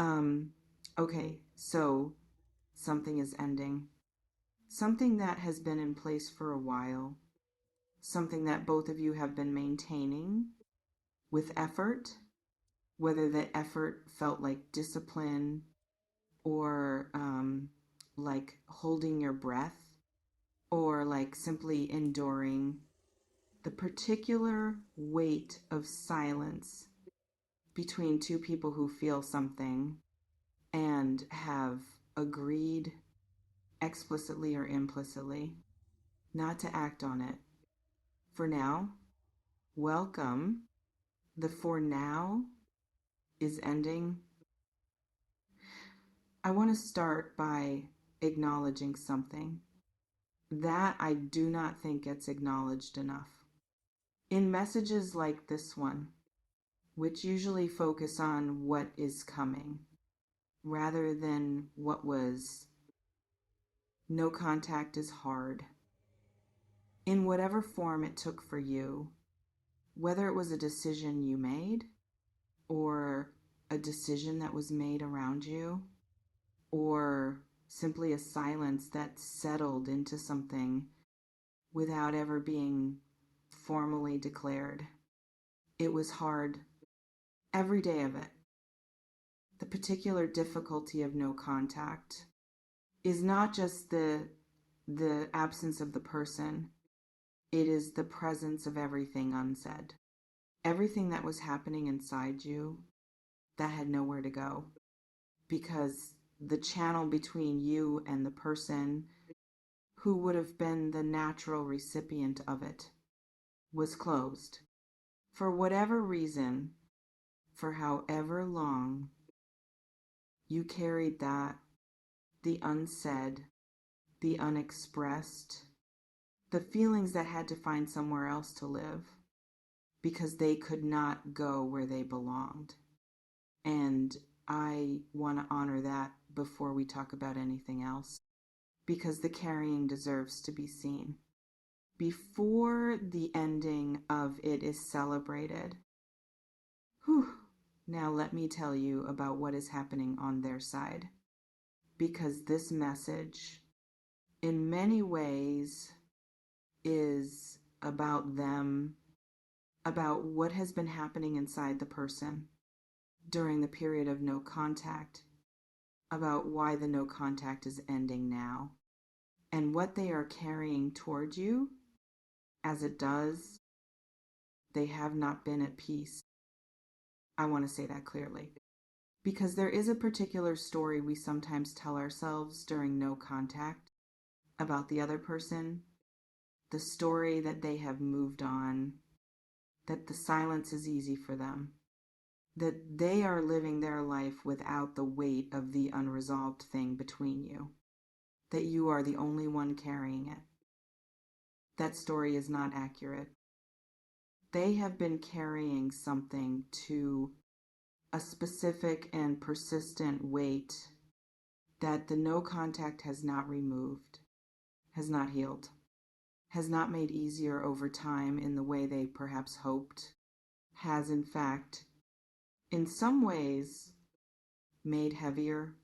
Um, okay, so something is ending. Something that has been in place for a while. Something that both of you have been maintaining with effort, whether the effort felt like discipline or like holding your breath or like simply enduring the particular weight of silence between two people who feel something and have agreed explicitly or implicitly not to act on it. For now, welcome. The for now is ending. I want to start by acknowledging something that I do not think gets acknowledged enough. In messages like this one, which usually focus on what is coming rather than what was, no contact is hard. In whatever form it took for you, whether it was a decision you made or a decision that was made around you, or simply a silence that settled into something without ever being formally declared. It was hard every day of it. The particular difficulty of no contact is not just the absence of the person, it is the presence of everything unsaid. Everything that was happening inside you that had nowhere to go because the channel between you and the person who would have been the natural recipient of it was closed. For whatever reason, for however long, you carried that, the unsaid, the unexpressed, the feelings that had to find somewhere else to live because they could not go where they belonged. And I want to honor that before we talk about anything else because the carrying deserves to be seen. Before the ending of it is celebrated, now let me tell you about what is happening on their side. Because this message, in many ways, is about them, about what has been happening inside the person during the period of no contact, about why the no contact is ending now, and what they are carrying toward you. As it does, they have not been at peace. I want to say that clearly. Because there is a particular story we sometimes tell ourselves during no contact about the other person, the story that they have moved on, that the silence is easy for them, that they are living their life without the weight of the unresolved thing between you, that you are the only one carrying it. That story is not accurate. They have been carrying something to a specific and persistent weight that the no contact has not removed, has not healed, has not made easier over time in the way they perhaps hoped, has in fact, in some ways, made heavier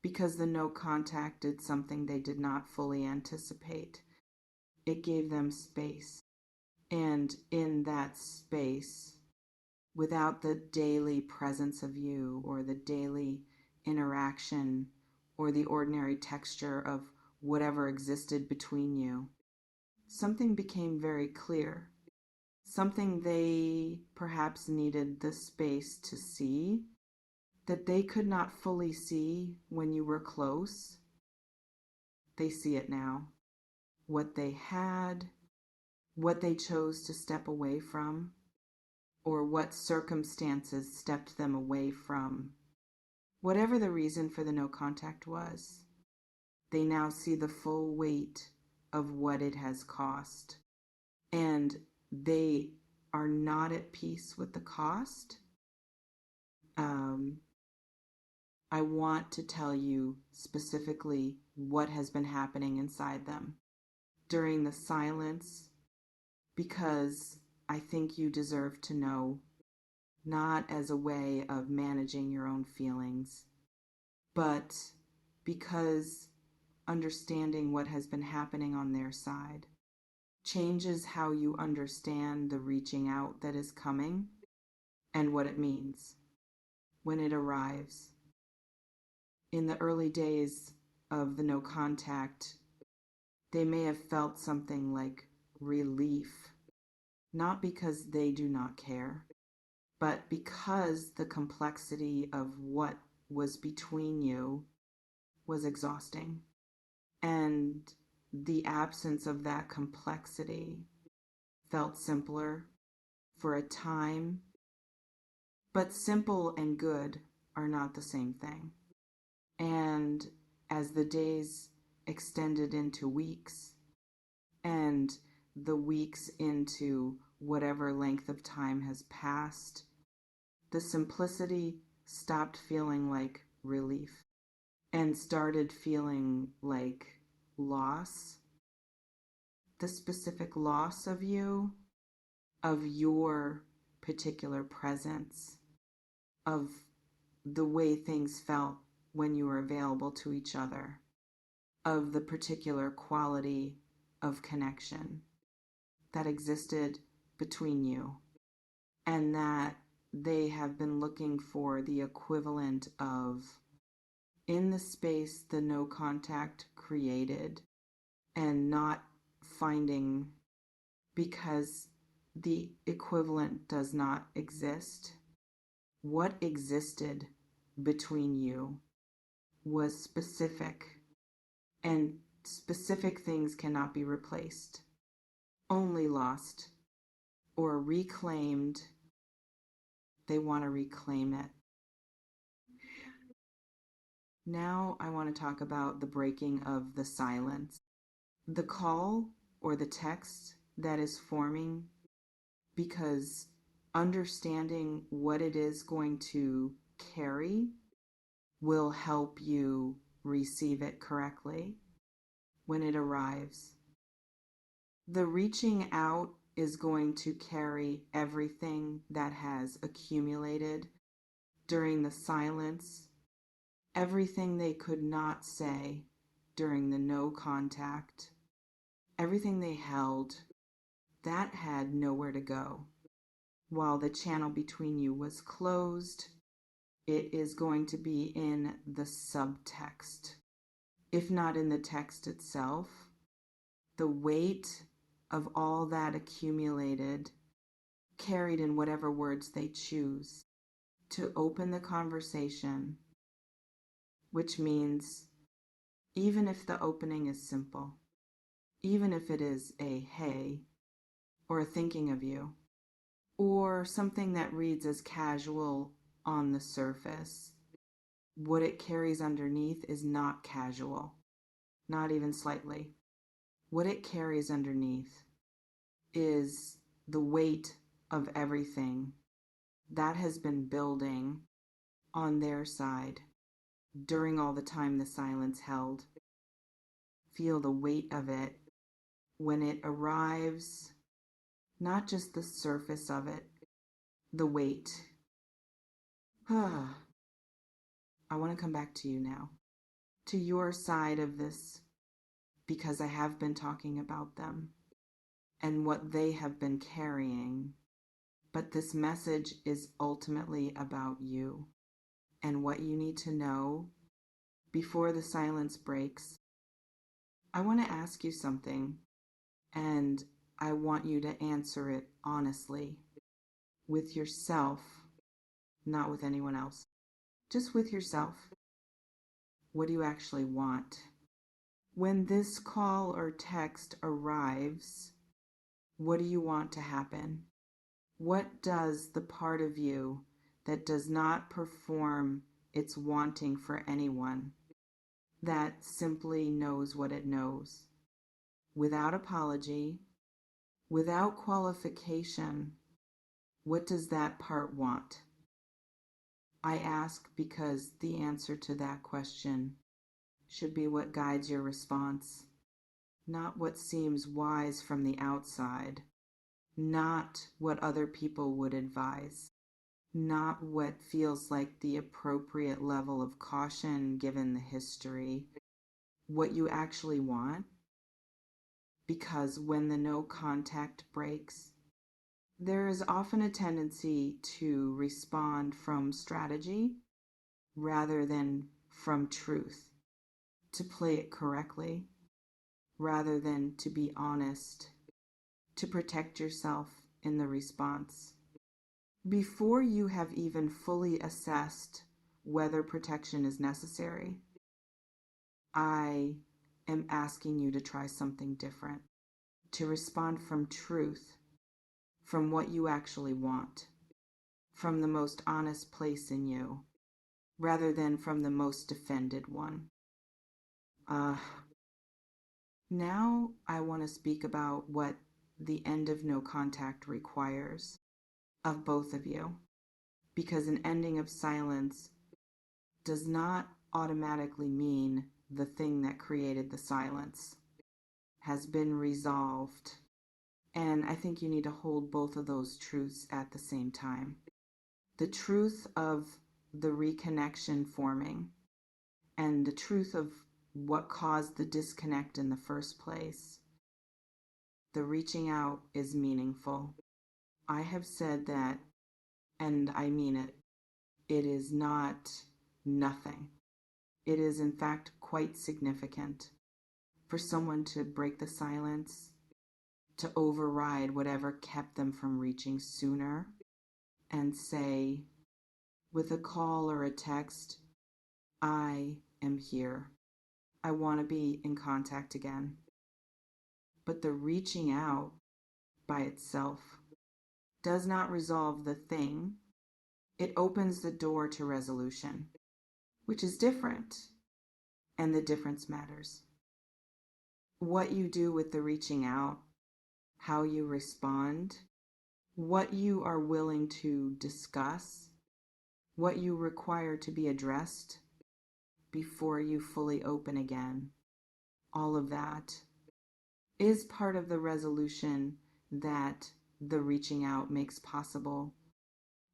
because the no contact did something they did not fully anticipate. It gave them space. And in that space, without the daily presence of you or the daily interaction or the ordinary texture of whatever existed between you, something became very clear. Something they perhaps needed the space to see that they could not fully see when you were close. They see it now. What they had, what they chose to step away from, or what circumstances stepped them away from. Whatever the reason for the no contact was, they now see the full weight of what it has cost. And they are not at peace with the cost. I want to tell you specifically what has been happening inside them during the silence because I think you deserve to know not as a way of managing your own feelings, but because understanding what has been happening on their side changes how you understand the reaching out that is coming and what it means when it arrives. In the early days of the no contact, they may have felt something like relief, not because they do not care, but because the complexity of what was between you was exhausting. And the absence of that complexity felt simpler for a time. But simple and good are not the same thing. And as the days extended into weeks, and the weeks into whatever length of time has passed, the simplicity stopped feeling like relief and started feeling like loss. The specific loss of you, of your particular presence, of the way things felt when you were available to each other, of the particular quality of connection that existed between you, and that they have been looking for the equivalent of in the space the no contact created, and not finding, because the equivalent does not exist. What existed between you was specific, and specific things cannot be replaced, only lost or reclaimed. They want to reclaim it. Now I want to talk about the breaking of the silence. The call or the text that is forming, because understanding what it is going to carry will help you receive it correctly when it arrives. The reaching out is going to carry everything that has accumulated during the silence, everything they could not say during the no contact, everything they held, that had nowhere to go. While the channel between you was closed, it is going to be in the subtext, if not in the text itself. The weight of all that accumulated, carried in whatever words they choose to open the conversation, which means even if the opening is simple, even if it is a hey, or a thinking of you, or something that reads as casual on the surface, what it carries underneath is not casual, not even slightly. What it carries underneath is the weight of everything that has been building on their side during all the time the silence held. Feel the weight of it when it arrives, not just the surface of it, the weight. I want to come back to you now, to your side of this, because I have been talking about them and what they have been carrying. But this message is ultimately about you and what you need to know before the silence breaks. I want to ask you something, and I want you to answer it honestly, with yourself, not with anyone else. Just with yourself. What do you actually want? When this call or text arrives, what do you want to happen? What does the part of you that does not perform its wanting for anyone, that simply knows what it knows, without apology, without qualification, what does that part want? I ask because the answer to that question should be what guides your response, not what seems wise from the outside, not what other people would advise, not what feels like the appropriate level of caution given the history, what you actually want. Because when the no contact breaks, there is often a tendency to respond from strategy rather than from truth, to play it correctly rather than to be honest, to protect yourself in the response. Before you have even fully assessed whether protection is necessary, I am asking you to try something different, to respond from truth, from what you actually want, from the most honest place in you, rather than from the most defended one. Now I want to speak about what the end of no contact requires of both of you, because an ending of silence does not automatically mean the thing that created the silence has been resolved. And I think you need to hold both of those truths at the same time. The truth of the reconnection forming and the truth of what caused the disconnect in the first place. The reaching out is meaningful. I have said that, and I mean it. It is not nothing. It is, in fact, quite significant for someone to break the silence, to override whatever kept them from reaching sooner, and say, with a call or a text, I am here. I want to be in contact again. But the reaching out by itself does not resolve the thing. It opens the door to resolution, which is different, and the difference matters. What you do with the reaching out, how you respond, what you are willing to discuss, what you require to be addressed before you fully open again, all of that is part of the resolution that the reaching out makes possible,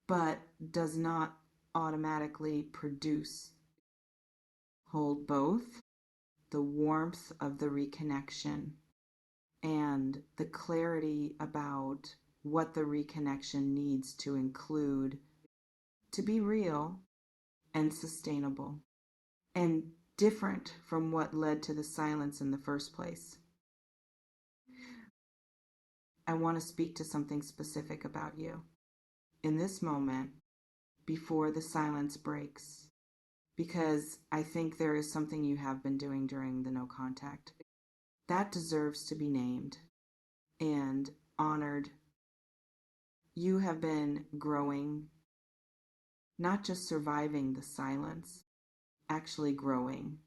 but does not automatically produce. Hold both the warmth of the reconnection and the clarity about what the reconnection needs to include to be real and sustainable and different from what led to the silence in the first place. I want to speak to something specific about you in this moment before the silence breaks, because I think there is something you have been doing during the no contact that deserves to be named and honored. You have been growing, not just surviving the silence, actually growing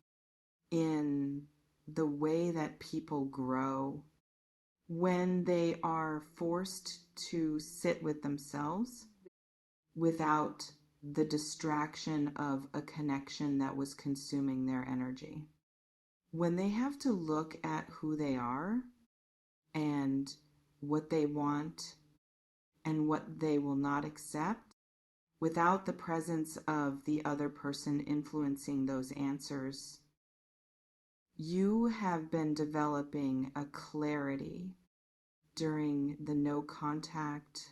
in the way that people grow when they are forced to sit with themselves without the distraction of a connection that was consuming their energy. When they have to look at who they are and what they want and what they will not accept without the presence of the other person influencing those answers, you have been developing a clarity during the no contact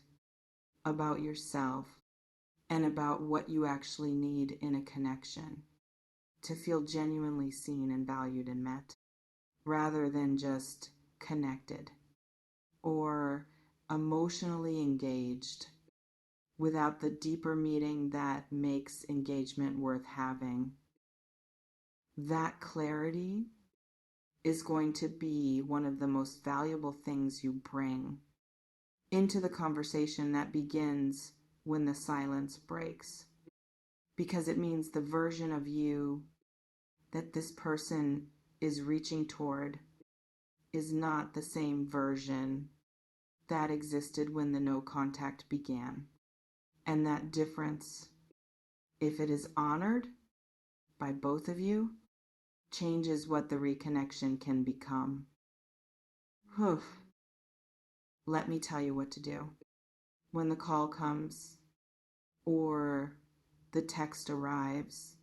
about yourself and about what you actually need in a connection to feel genuinely seen and valued and met, rather than just connected or emotionally engaged without the deeper meaning that makes engagement worth having. That clarity is going to be one of the most valuable things you bring into the conversation that begins when the silence breaks, because it means the version of you that this person is reaching toward is not the same version that existed when the no contact began. And that difference, if it is honored by both of you, changes what the reconnection can become. Whew. Let me tell you what to do. When the call comes, or the text arrives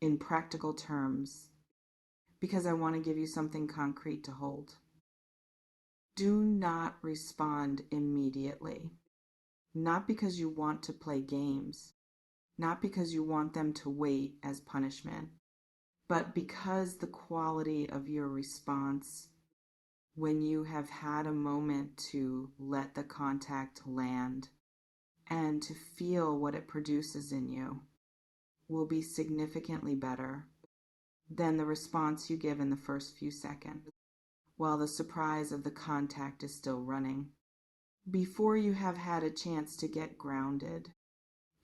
in practical terms, because I want to give you something concrete to hold. Do not respond immediately. Not because you want to play games, not because you want them to wait as punishment, but because the quality of your response, when you have had a moment to let the contact land and to feel what it produces in you, will be significantly better than the response you give in the first few seconds, while the surprise of the contact is still running, before you have had a chance to get grounded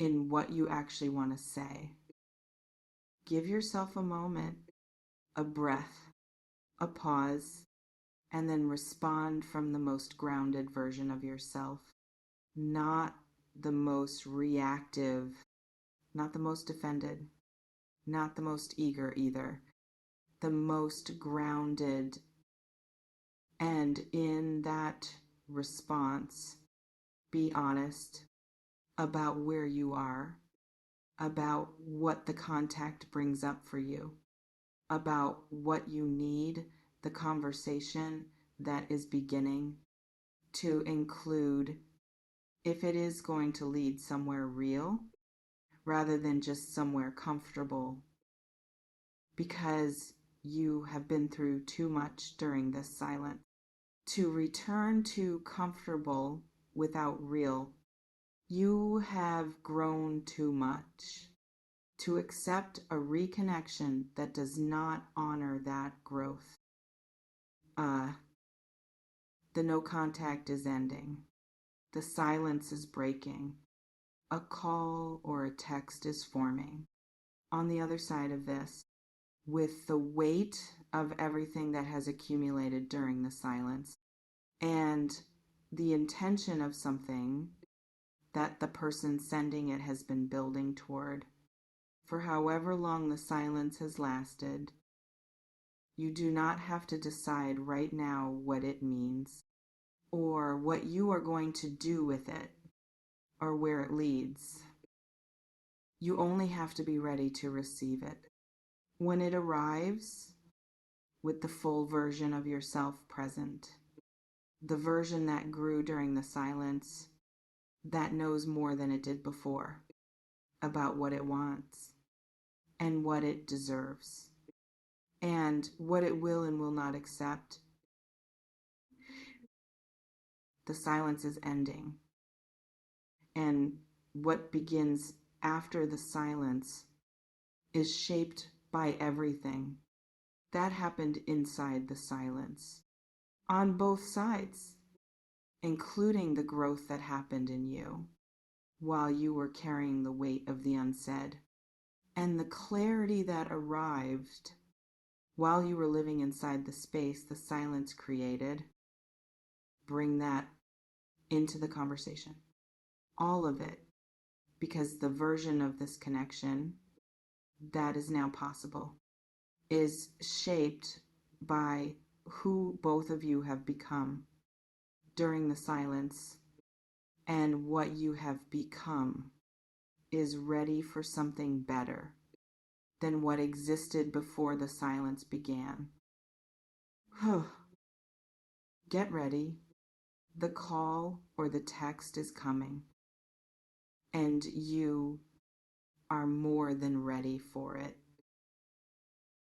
in what you actually want to say. Give yourself a moment, a breath, a pause, and then respond from the most grounded version of yourself, not the most reactive, not the most offended, not the most eager either, the most grounded. And in that response, be honest about where you are, about what the contact brings up for you, about what you need the conversation that is beginning to include, if it is going to lead somewhere real rather than just somewhere comfortable, because you have been through too much during this silence. To return to comfortable without real, you have grown too much. To accept a reconnection that does not honor that growth. The no contact is ending. The silence is breaking. A call or a text is forming. On the other side of this, with the weight of everything that has accumulated during the silence and the intention of something that the person sending it has been building toward for however long the silence has lasted, you do not have to decide right now what it means or what you are going to do with it or where it leads. You only have to be ready to receive it. When it arrives, with the full version of yourself present, the version that grew during the silence, that knows more than it did before about what it wants and what it deserves and what it will and will not accept. The silence is ending. And what begins after the silence is shaped by everything that happened inside the silence, on both sides, including the growth that happened in you while you were carrying the weight of the unsaid, and the clarity that arrived while you were living inside the space the silence created. Bring that into the conversation. All of it, because the version of this connection that is now possible is shaped by who both of you have become during the silence, and what you have become is ready for something better than what existed before the silence began. Get ready. The call or the text is coming, and you are more than ready for it.